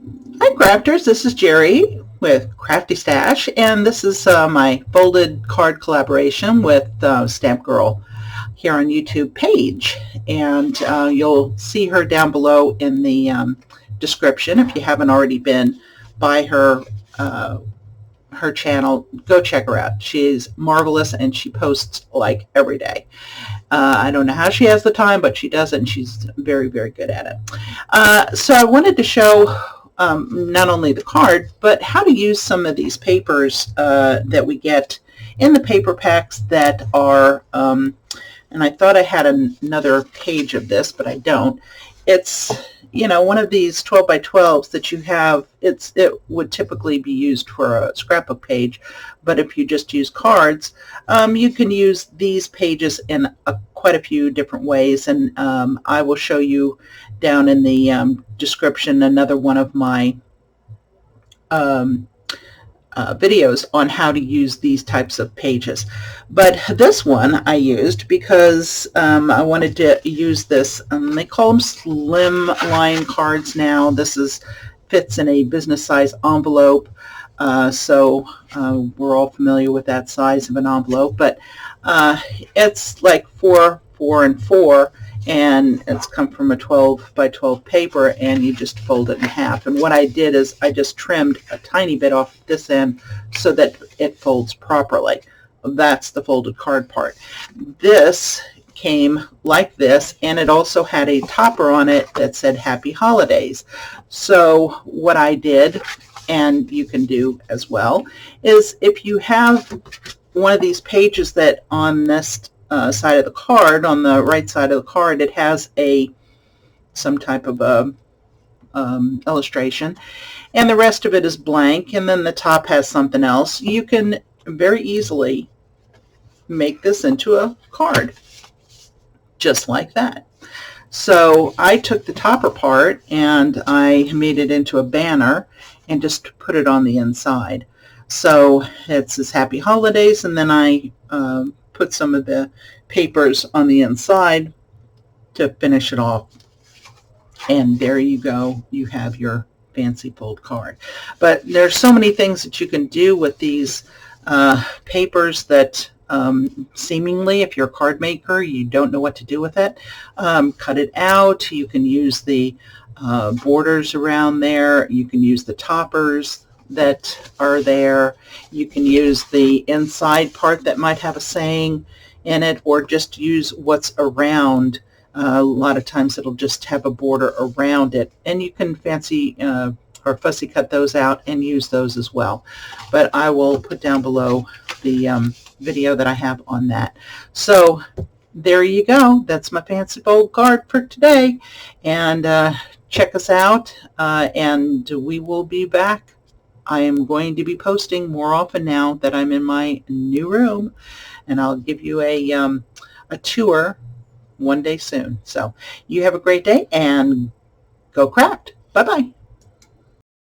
Hi crafters, this is Jerry with Crafty Stash, and this is my folded card collaboration with Stamp Girl here on YouTube, Paige, and you'll see her down below in the description. If you haven't already been by her channel, go check her out. She's marvelous and she posts like every day. I don't know how she has the time, but she does it, and she's very, very good at it. So I wanted to show not only the card, but how to use some of these papers that we get in the paper packs that are, and I thought I had another page of this, but I don't. It's, you know, one of these 12 by 12s that you have. It would typically be used for a scrapbook page, but if you just use cards, you can use these pages in quite a few different ways, and I will show you down in the description another one of my videos on how to use these types of pages. But this one I used because I wanted to use this. They call them Slimline cards now. This fits in a business size envelope, so we're all familiar with that size of an envelope, but it's like 4, 4, and 4, and it's come from a 12 by 12 paper, and you just fold it in half. And what I did is I just trimmed a tiny bit off this end so that it folds properly. That's the folded card part. This came like this, and it also had a topper on it that said Happy Holidays. So what I did, and you can do as well, is if you have one of these pages that on this side of the card, on the right side of the card, it has some type of illustration, and the rest of it is blank, and then the top has something else. You can very easily make this into a card, just like that. So I took the topper part and I made it into a banner and just put it on the inside. So it says Happy Holidays, and then I put some of the papers on the inside to finish it off. And there you go. You have your fancy fold card. But there's so many things that you can do with these papers that seemingly, if you're a card maker, you don't know what to do with it. Cut it out. You can use the borders around there. You can use the toppers that are there. You can use the inside part that might have a saying in it, or just use what's around. A lot of times it'll just have a border around it, and you can fancy or fussy cut those out and use those as well. But I will put down below the video that I have on that. So there you go. That's my fancy fold card for today, and check us out, and we will be back. I am going to be posting more often now that I'm in my new room, and I'll give you a tour one day soon. So you have a great day and go craft. Bye-bye.